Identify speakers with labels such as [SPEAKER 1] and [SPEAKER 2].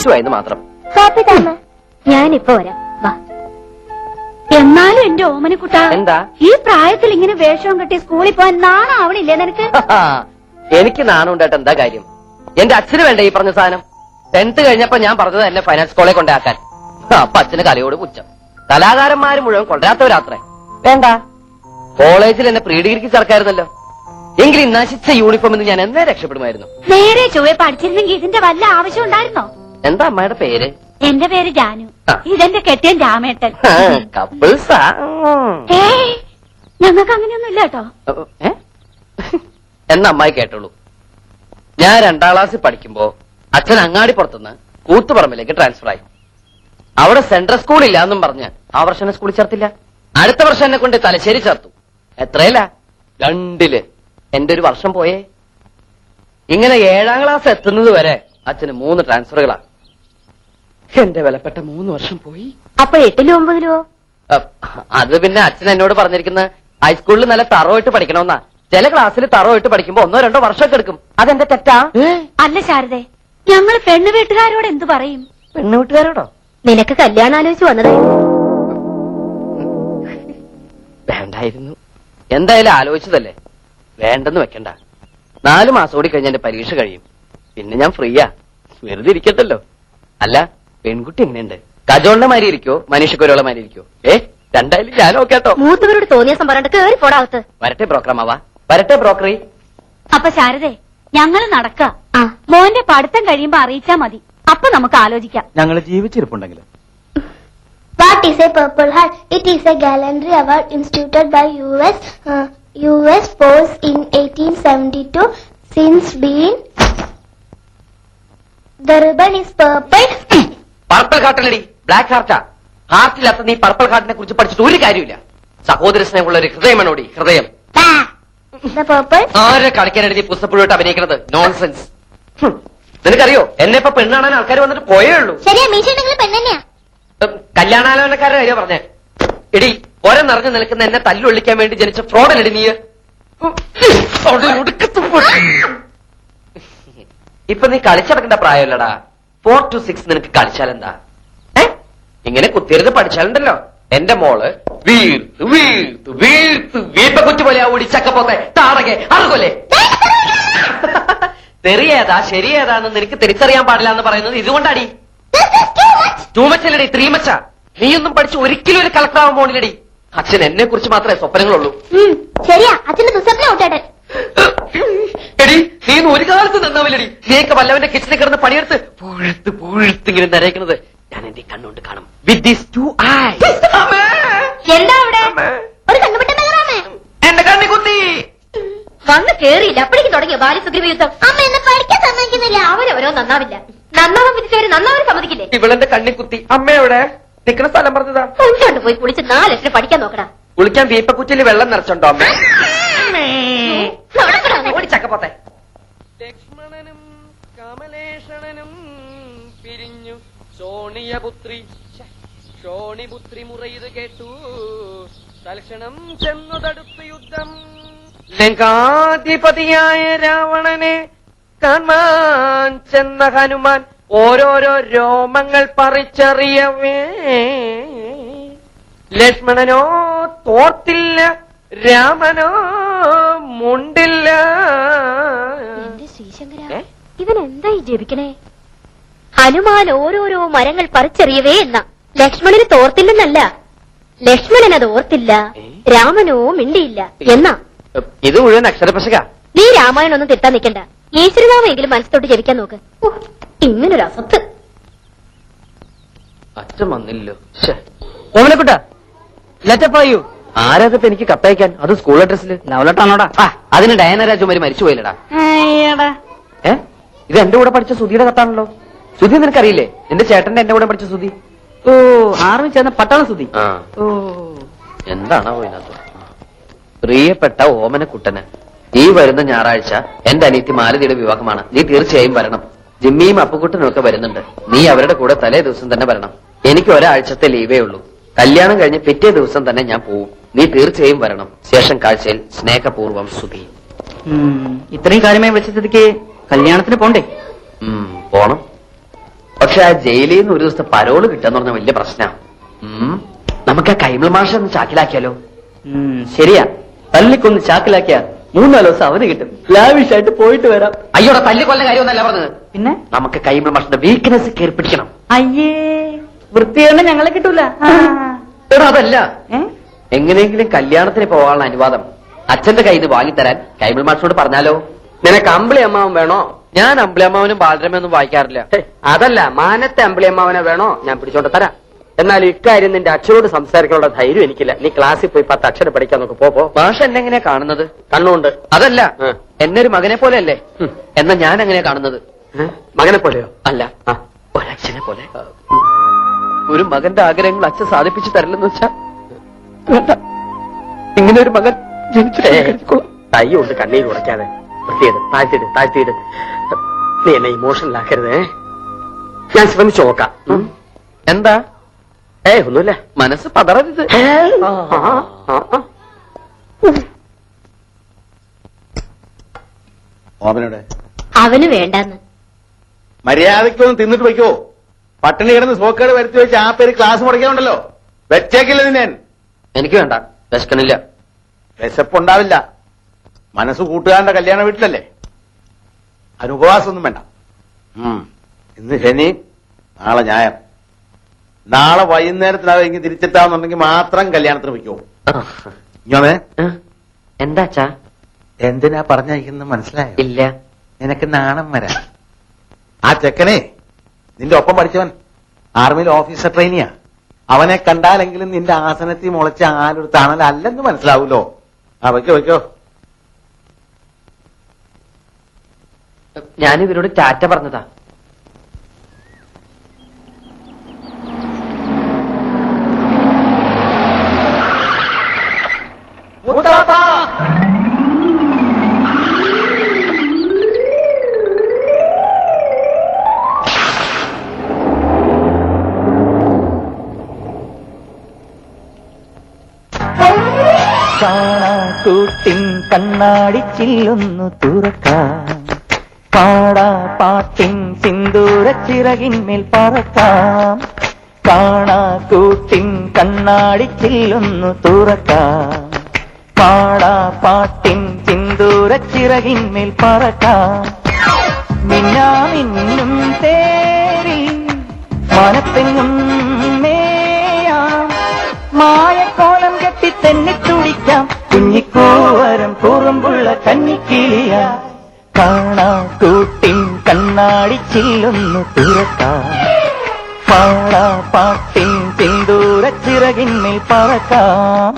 [SPEAKER 1] പുച്ഛമായെന്ന് മാത്രം.
[SPEAKER 2] ഞാനിപ്പോ വരാം. വാ. എന്നാലും എന്റെ ഓമനക്കുട്ട,
[SPEAKER 1] എന്താ
[SPEAKER 2] ഈ പ്രായത്തിൽ ഇങ്ങനെ വേഷവും കെട്ടി സ്കൂളിൽ പോകാൻ നാണാവണില്ലേ നിനക്ക്?
[SPEAKER 1] എനിക്ക് നാണുണ്ടായിട്ട് എന്താ കാര്യം? എന്റെ അച്ഛന് വേണ്ട ഈ പറഞ്ഞ സാധനം. 10th കഴിഞ്ഞപ്പോ ഞാൻ പറഞ്ഞത് എന്നെ ഫൈനാൻസ് കോളേജ് കൊണ്ടാക്കാൻ. അപ്പൊ അച്ഛന് കലയോട് പുച്ഛം. കലാകാരന്മാര് മുഴുവൻ കൊണ്ടുവരാത്തവരാത്രേ. വേണ്ട, കോളേജിൽ എന്നെ പ്രീ ഡിഗ്രിക്ക് ചേർക്കായിരുന്നല്ലോ. എങ്കിലും നശിച്ച യൂണിഫോം എന്ന് ഞാൻ എന്നേ രക്ഷപ്പെടുമായിരുന്നു.
[SPEAKER 2] നേരെ ചൊവ്വെ പഠിച്ചിരുന്നെങ്കിൽ ഇതിന്റെ വല്ല ആവശ്യം ഉണ്ടായിരുന്നോ?
[SPEAKER 1] എന്താ അമ്മയുടെ പേര്?
[SPEAKER 2] എന്റെ പേര് ജാനു. ഇതെന്റെ കെട്ടിയൻ രാമേട്ടൻ.
[SPEAKER 1] കപ്പിൾസാ?
[SPEAKER 2] ഞങ്ങൾക്ക് അങ്ങനെയൊന്നും ഇല്ല കേട്ടോ.
[SPEAKER 1] എന്ന അമ്മായി കേട്ടോളൂ. ഞാൻ 2ാം ക്ലാസ്സിൽ പഠിക്കുമ്പോ അച്ഛൻ അങ്ങാടിപ്പുറത്തുനിന്ന് കൂത്തുപറമ്പിലേക്ക് ട്രാൻസ്ഫർ ആയി. അവിടെ സെൻട്രൽ സ്കൂളില്ല എന്നും പറഞ്ഞ് ആ വർഷം എന്നെ സ്കൂളിൽ ചേർത്തില്ല. അടുത്ത വർഷം എന്നെ കൊണ്ട് തലശ്ശേരി ചേർത്തു. എത്രയല്ല? 2ല്. എന്റെ ഒരു വർഷം പോയേ. ഇങ്ങനെ 7ാം ക്ലാസ് എത്തുന്നത് വരെ അച്ഛന് 3 ട്രാൻസ്ഫറുകളാ. എന്റെ വിലപ്പെട്ട 3 വർഷം പോയി.
[SPEAKER 2] അപ്പൊ 8ലോ 9ലോ?
[SPEAKER 1] അത് പിന്നെ അച്ഛൻ എന്നോട് പറഞ്ഞിരിക്കുന്നത് ഹൈസ്കൂളിൽ നല്ല തറവായിട്ട് പഠിക്കണമെന്നാ. ചില ക്ലാസ്സിൽ തറവായിട്ട് പഠിക്കുമ്പോ 1 or 2 വർഷമൊക്കെ എടുക്കും. അതെന്റെ തെറ്റാ?
[SPEAKER 2] അല്ല ശാരദേ, ഞങ്ങൾ പെണ്ണു വീട്ടുകാരോട് എന്തു പറയും?
[SPEAKER 1] പെണ്ണു വീട്ടുകാരോടോ?
[SPEAKER 2] നിനക്ക് കല്യാണം ആലോചിച്ച് വന്നതായിരുന്നു.
[SPEAKER 1] വേണ്ടായിരുന്നു. എന്തായാലും ആലോചിച്ചതല്ലേ, വേണ്ടെന്ന് വെക്കണ്ട. 4 മാസം കൂടി കഴിഞ്ഞ എന്റെ പരീക്ഷ കഴിയും. പിന്നെ ഞാൻ ഫ്രീയാ, വെറുതെ ഇരിക്കട്ടല്ലോ. അല്ല, പെൺകുട്ടി എങ്ങനെയുണ്ട്? കജോളിന്റെ മാതിരി ഇരിക്കോ മനീഷക്കൊരുള്ള മാതിരി ഇരിക്കോ? രണ്ടായാലും ഞാൻ നോക്കാട്ടോ.
[SPEAKER 2] മൂത്തവരോട് തോന്നിയ സംഭരണം കേറി പോടാവത്ത്.
[SPEAKER 1] വരട്ടെ ബ്രോക്കറമാവാ, വരട്ടെ ബ്രോക്കറി.
[SPEAKER 2] അപ്പൊ ശാരദേ, ഞങ്ങൾ നടക്കാം. മോന്റെ പഠിത്തം കഴിയുമ്പോ അറിയിച്ചാ മതി. അപ്പൊ നമുക്ക് ആലോചിക്കാം.
[SPEAKER 3] ഞങ്ങൾ ജീവിച്ചിരിപ്പുണ്ടെങ്കിലും.
[SPEAKER 4] What is a Purple Heart? It is a gallantry award instituted by US Force in 1872. Since being the ribbon is purple.
[SPEAKER 1] Purple ഹാർട്ടല്ലടി, ബ്ലാക്ക് ഹാർട്ടാ. ഹാർട്ടില്ലാത്ത നീ പർപ്പിൾ ഹാർട്ടിനെ കുറിച്ച് പഠിച്ചിട്ട് ഒരു കാര്യമില്ല. സഹോദര സ്നേഹമുള്ള ഒരു ഹൃദയമാണോടി, ഹൃദയം.
[SPEAKER 4] The purple.
[SPEAKER 1] ആരെ കളിക്കാനാണ് നീ പുസ്തകപ്പുഴോട്ട് അഭിനയിക്കുന്നത്? നോൺസെൻസ്. നിനക്കറിയോ, എന്നെ ഇപ്പൊ പെണ്ണാണാൻ ആൾക്കാർ വന്നിട്ട് പോയേ ഉള്ളൂ.
[SPEAKER 4] ശരിയാ, മീശ പെണ്ണെന്നെയാ.
[SPEAKER 1] കല്യാണാലോചനക്കാരുടെ കാര്യം പറഞ്ഞേ. എടി, ഒര നിറഞ്ഞു നിൽക്കുന്ന എന്നെ തല്ലൊള്ളിക്കാൻ വേണ്ടി ജനിച്ച ഫ്രോഡല്ലടി നീ. ഇപ്പൊ നീ കളിച്ചടക്കേണ്ട പ്രായമല്ലടാ. 4 to 6 നിനക്ക് കളിച്ചാലെന്താ? ഇങ്ങനെ കുത്തിയിരുന്ന് പഠിച്ചാലുണ്ടല്ലോ എന്റെ മോള് വീർത്ത് വീർത്ത് വീർത്ത് വീപ്പക്കുറ്റി പോലെ ഓടിച്ചക്കപ്പോത്തെ താടകെ അറുകൊല്ലേ. തെറിയേതാ ശരിയേതാന്ന് നിനക്ക് തിരിച്ചറിയാൻ പാടില്ല എന്ന് പറയുന്നത് ഇതുകൊണ്ടാടി. ടൂമച്ചല്ലടി, 3 മച്ച. നീയൊന്നും പഠിച്ച് ഒരിക്കലും ഒരു കളക്ടറാവാൻ പോണില്ലടി. അച്ഛൻ എന്നെ കുറിച്ച് മാത്രമേ സ്വപ്നങ്ങളുള്ളൂ.
[SPEAKER 4] ശരിയാ, അച്ഛന്റെ ദുസ്വപ്നം ഔട്ടാട്ടെ.
[SPEAKER 1] എടി, നീ ഒരു കാലത്ത് നന്നാവില്ലടി. നീയൊക്കെ വല്ലവന്റെ കിച്ചണിൽ കിടന്ന് പണിയെടുത്ത് പൂഴ്ത്ത് പൂഴ്ത്ത് ഇങ്ങനെ നരയിക്കുന്നത് ഞാൻ എന്റെ കണ്ണുകൊണ്ട് കാണും. With these 2 eyes.
[SPEAKER 2] എന്താ അവിടെ?
[SPEAKER 4] ഒരു കണ്ണുപിട്ട നഗരാമേ.
[SPEAKER 1] എന്റെ കണ്ണി കുത്തി
[SPEAKER 2] വന്ന് കേറിയില്ല, അപ്പോഴേക്കും തുടങ്ങിയ ബാല്യസുഗ്രീവ യുദ്ധം.
[SPEAKER 4] അമ്മ എന്നെ പഠിക്കാൻ സമ്മതിക്കുന്നില്ല.
[SPEAKER 2] അവരവരോ നന്നാവില്ല. നന്നാവാൻ വിധിച്ചവര് നന്നാവാൻ സമ്മതിക്കില്ലേ?
[SPEAKER 1] ഇവളെന്റെ കണ്ണി കുത്തി. അമ്മയോടെ നിൽക്കുന്ന സ്ഥലം പറഞ്ഞതാ.
[SPEAKER 2] കൊണ്ടോണ്ട് പോയി കുളിച്ച് 4 ലക്ഷം പഠിക്കാൻ നോക്കടാ.
[SPEAKER 1] കുളിക്കാൻ വീപ്പക്കുറ്റിയിൽ വെള്ളം നിറച്ചുണ്ടോ അമ്മ? ഓടിച്ചക്കപ്പോത്തെ. ലക്ഷ്മണനും കമലേഷണനും പിരിഞ്ഞു ശോണിപുത്രി മുറയത് കേട്ടു. തൽക്ഷണം ചെന്നു തടുത്തു യുദ്ധം. ലങ്കാധിപതിയായ രാവണനെ കാണാൻ ചെന്ന ഹനുമാൻ ഓരോരോ രോമങ്ങൾ പറിച്ചറിയവേ ലക്ഷ്മണനോ തോർത്തില്ല, രാമനോ മുണ്ടില്ല.
[SPEAKER 2] ഇവൻ എന്തായി ജപിക്കണേ? ഹനുമാൻ ഓരോരോ മരങ്ങൾ പറിച്ചെറിയവേ എന്ന. ലക്ഷ്മണന് തോർത്തില്ലെന്നല്ല, ലക്ഷ്മണൻ അത് ഓർത്തില്ല, രാമനോ മിണ്ടിയില്ല എന്നാ.
[SPEAKER 1] ഇത് മുഴുവൻ അക്ഷരപശക.
[SPEAKER 2] നീ രാമായണം ഒന്നും തിരുത്താൻ നിൽക്കണ്ട. ഈശ്വരനാമെങ്കിലും മനസ്സോട്ട് ജപിക്കാൻ നോക്ക്. ഇങ്ങനൊരു അസത്ത്.
[SPEAKER 1] അച്ഛൻ വന്നില്ലല്ലോ. ഓമനക്കുട്ട, ലെറ്റപ്പായു. ആരാകത്ത് എനിക്ക് കത്തയക്കാൻ? അത് സ്കൂൾ അഡ്രസ്സിൽ. ലവലട്ടാണോടാ? അതിന് ഡയന രാജകുമാരി മരിച്ചു പോയില്ലടാ. ഇത് എന്റെ കൂടെ പഠിച്ച സുധിയുടെ കത്താണല്ലോ. സുധി നിനക്കറിയില്ലേ? എന്റെ ചേട്ടന്റെ എന്റെ കൂടെ പഠിച്ച സുധി.
[SPEAKER 3] ഓ, ആർമി ചേർന്ന പട്ടാളം സുധി.
[SPEAKER 1] ഓ, എന്താണോ ഇതിനകത്ത്? പ്രിയപ്പെട്ട ഓമനക്കുട്ടന്, ഈ വരുന്ന ഞായറാഴ്ച എന്റെ അനിയത്തി മാലതിയുടെ വിവാഹമാണ്. നീ തീർച്ചയായും വരണം. ജിമ്മിയും അപ്പുക്കുട്ടനും ഒക്കെ വരുന്നുണ്ട്. നീ അവരുടെ കൂടെ തലേ ദിവസം തന്നെ വരണം. എനിക്ക് ഒരാഴ്ചത്തെ ലീവേ ഉള്ളൂ. കല്യാണം കഴിഞ്ഞ് പിറ്റേ ദിവസം തന്നെ ഞാൻ പോവും. നീ തീർച്ചയായും വരണം. ശേഷം കാഴ്ചയിൽ സ്നേഹപൂർവ്വം സുധി.
[SPEAKER 3] ഇത്രയും കാര്യമായി വെച്ച സ്ഥിതിക്ക് കല്യാണത്തിന് പോണ്ടേ?
[SPEAKER 1] പോണം. പക്ഷെ ആ ജയിലിൽ നിന്ന് ഒരു ദിവസത്തെ പരോള് കിട്ടാന്ന് പറഞ്ഞ വലിയ പ്രശ്നമാണ്. നമുക്ക് ആ കൈമൾ മാഷ ഒന്ന് ചാക്കിലാക്കിയാലോ?
[SPEAKER 3] ശരിയാ, തല്ലിക്കൊന്ന് ചാക്കിലാക്കിയ 3-4 ദിവസം അവന് കിട്ടും. ലാവിഷായിട്ട് പോയിട്ട് വരാം.
[SPEAKER 1] അയ്യോടെ തല്ലിക്കൊല്ല കാര്യമൊന്നല്ല പറഞ്ഞത്.
[SPEAKER 3] പിന്നെ
[SPEAKER 1] നമുക്ക് കൈമൾ മാഷിന്റെ വീക്ക്നെസ് കയറി പിടിക്കണം.
[SPEAKER 3] അയ്യേ, വൃത്തിയാണ് ഞങ്ങളെ കിട്ടൂല.
[SPEAKER 1] എടാ അതല്ല, എങ്ങനെയെങ്കിലും കല്യാണത്തിന് പോകാനുള്ള അനുവാദം അച്ഛന്റെ കയ്യിൽ നിന്ന് വാങ്ങിത്തരാൻ കൈമൾ മാഷിനോട് പറഞ്ഞാലോ?
[SPEAKER 5] നിനക്ക് അമ്പിളി അമ്മാവൻ വേണോ?
[SPEAKER 1] ഞാൻ അമ്പിളിയമ്മാവനും ബാലരമയൊന്നും വായിക്കാറില്ല.
[SPEAKER 5] അതല്ല, മാനത്തെ അമ്പിളി അമ്മാവനെ വേണോ? ഞാൻ പിടിച്ചോണ്ട് തരാം. എന്നാൽ ഇക്കാര്യം നിന്റെ അച്ഛനോട് സംസാരിക്കാനുള്ള ധൈര്യം എനിക്കില്ല. നീ ക്ലാസ്സിൽ പോയി 10 അക്ഷരം പഠിക്കാൻ നോക്ക്. പോ.
[SPEAKER 1] മാഷ് എന്നെ എങ്ങനെയാ കാണുന്നത്?
[SPEAKER 5] കണ്ണുണ്ട്.
[SPEAKER 1] അതല്ല, എന്നെ ഒരു മകനെ പോലെ അല്ലേ? എന്നാ ഞാൻ എങ്ങനെയാ കാണുന്നത്?
[SPEAKER 5] മകനെ പോലെയോ?
[SPEAKER 1] അല്ല, ഒരച്ഛനെ പോലെ. ഒരു മകന്റെ ആഗ്രഹങ്ങൾ അച്ഛൻ സാധിപ്പിച്ചു തരില്ലെന്ന് വെച്ചാ വേണ്ട. ഇങ്ങനെ ഒരു മകൻ ജനിച്ചിട്ട്
[SPEAKER 5] തൈ കൊണ്ട് കണ്ണീര് ഉടയ്ക്കാതെ വൃത്തിയിട്, താഴ്ത്തിയിട്. നീ എന്നെ ഇമോഷണൽ ആക്കരുതേ. ഞാൻ ശ്രമിച്ചു നോക്കാം.
[SPEAKER 1] എന്താ?
[SPEAKER 5] ഒന്നുമില്ല.
[SPEAKER 1] മനസ്സ് പതറരുത്.
[SPEAKER 6] ഓമനോടെ
[SPEAKER 2] അവന് വേണ്ടെന്ന്.
[SPEAKER 6] മര്യാദയ്ക്കൊന്ന് തിന്നിട്ട് വയ്ക്കോ. പട്ടിണി കിടന്ന് സോക്കേട് വരുത്തി വെച്ച് ആ പേര് ക്ലാസ് മുടക്കാനുണ്ടല്ലോ. വെച്ചേക്കില്ല നിന്നെ.
[SPEAKER 1] എനിക്ക് വേണ്ട, വിശക്കണില്ല.
[SPEAKER 6] വിശപ്പുണ്ടാവില്ല. മനസ്സ് കൂട്ടുകാരന്റെ കല്യാണ വീട്ടിലല്ലേ, അതിന് ഉപവാസമൊന്നും വേണ്ട. ഇന്ന് ശനി, നാളെ ഞായർ. നാളെ വൈകുന്നേരത്തിനകം ഇങ്ങനെ തിരിച്ചെത്താന്നുണ്ടെങ്കിൽ മാത്രം കല്യാണത്തിന് വയ്ക്കോ. ഇങ്ങനെ
[SPEAKER 1] എന്താ അച്ഛാ?
[SPEAKER 6] എന്തിനാ പറഞ്ഞയക്കുന്നത് മനസ്സിലായോ?
[SPEAKER 1] ഇല്ല.
[SPEAKER 6] നിനക്ക് നാണം വരാ. ആ ചെക്കനെ നിന്റെ ഒപ്പം പഠിച്ചവൻ ആർമിയിൽ ഓഫീസർ ട്രെയിനിയാ. അവനെ കണ്ടാലെങ്കിലും നിന്റെ ആസനത്തിൽ മുളച്ച ആലൊരു തണലല്ലെന്ന് മനസ്സിലാവൂലോ. വയ്ക്കോ.
[SPEAKER 1] ഞാൻ ഇവരോട് ടാറ്റ പറഞ്ഞതാ.
[SPEAKER 7] കാണാക്കൂട്ടിൻ കണ്ണാടിച്ചില്ലൊന്നു തുറക്കാം, പാടാ പാട്ടിൻ സിന്ദൂരച്ചിറകിന്മേൽ പറക്കാം. കാണാക്കൂട്ടിൻ കണ്ണാടിച്ചില്ലൊന്നു തുറക്കാം, പാടാ പാട്ടിൻ സിന്ദൂരച്ചിറകിന്മേൽ പറക്കാം. മിന്നാമിന്നും തേരിൽ മനത്തെങ്ങും മേയാം, മായക്കോലം കെട്ടി തന്നെ തുടിക്കാം. കുഞ്ഞിക്കൂവരം കുറുമ്പുള്ള കന്നിക്കിളിയ, കാണാക്കൂട്ടിൻ കണ്ണാടിച്ചില്ലൊന്നു തുറക്കാം, പാടാ പാട്ടിൻ സിന്ദൂരച്ചിറകിന്മേൽ പറക്കാം.